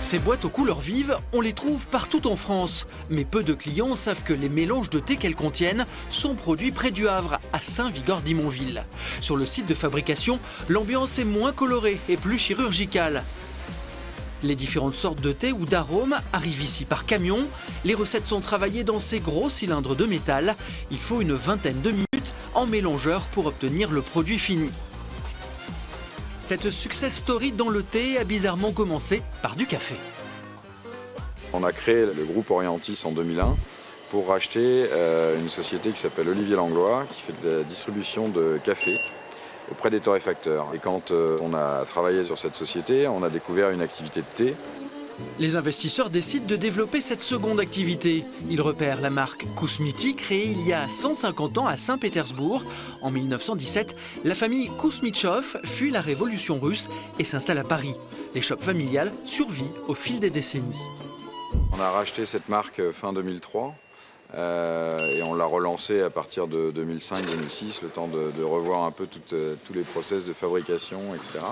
Ces boîtes aux couleurs vives, on les trouve partout en France. Mais peu de clients savent que les mélanges de thé qu'elles contiennent sont produits près du Havre, à Saint-Vigor-d'Imonville. Sur le site de fabrication, l'ambiance est moins colorée et plus chirurgicale. Les différentes sortes de thé ou d'arômes arrivent ici par camion. Les recettes sont travaillées dans ces gros cylindres de métal. Il faut une vingtaine de minutes en mélangeur pour obtenir le produit fini. Cette success story dans le thé a bizarrement commencé par du café. On a créé le groupe Orientis en 2001 pour racheter une société qui s'appelle Olivier Langlois, qui fait de la distribution de café auprès des torréfacteurs. Et quand on a travaillé sur cette société, on a découvert une activité de thé. Les investisseurs décident de développer cette seconde activité. Ils repèrent la marque Kousmiti, créée il y a 150 ans à Saint-Pétersbourg. En 1917, la famille Kousmitchov fuit la révolution russe et s'installe à Paris. L'échoppe familiale survit au fil des décennies. On a racheté cette marque fin 2003 et on l'a relancée à partir de 2005-2006, le temps de revoir un peu tous les process de fabrication, etc.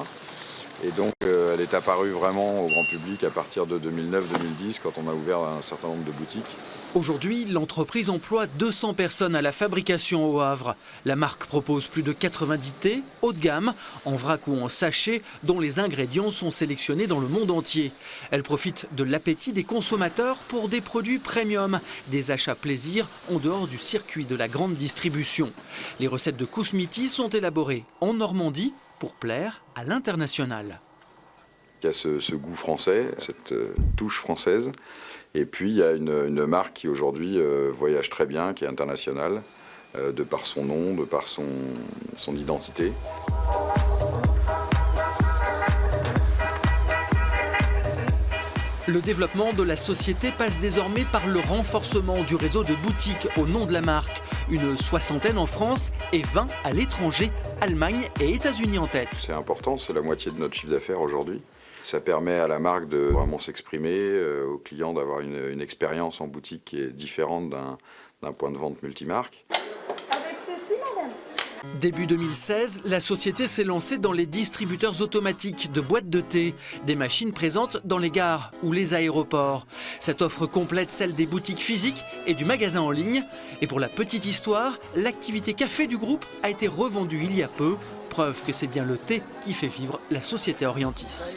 Et donc elle est apparue vraiment au grand public à partir de 2009-2010 quand on a ouvert un certain nombre de boutiques. Aujourd'hui, l'entreprise emploie 200 personnes à la fabrication au Havre. La marque propose plus de 90 thés haut de gamme, en vrac ou en sachet, dont les ingrédients sont sélectionnés dans le monde entier. Elle profite de l'appétit des consommateurs pour des produits premium, des achats plaisir en dehors du circuit de la grande distribution. Les recettes de Kousmiti sont élaborées en Normandie pour plaire à l'international. Il y a ce goût français, cette touche française. Et puis il y a une marque qui aujourd'hui voyage très bien, qui est internationale, de par son nom, de par son identité. Le développement de la société passe désormais par le renforcement du réseau de boutiques au nom de la marque. Une soixantaine en France et 20 à l'étranger, Allemagne et États-Unis en tête. C'est important, c'est la moitié de notre chiffre d'affaires aujourd'hui. Ça permet à la marque de vraiment s'exprimer, aux clients d'avoir une expérience en boutique qui est différente d'un point de vente multimarque. Avec ceci, madame. Début 2016, la société s'est lancée dans les distributeurs automatiques de boîtes de thé, des machines présentes dans les gares ou les aéroports. Cette offre complète celle des boutiques physiques et du magasin en ligne. Et pour la petite histoire, l'activité café du groupe a été revendue il y a peu. Preuve que c'est bien le thé qui fait vivre la société Orientis.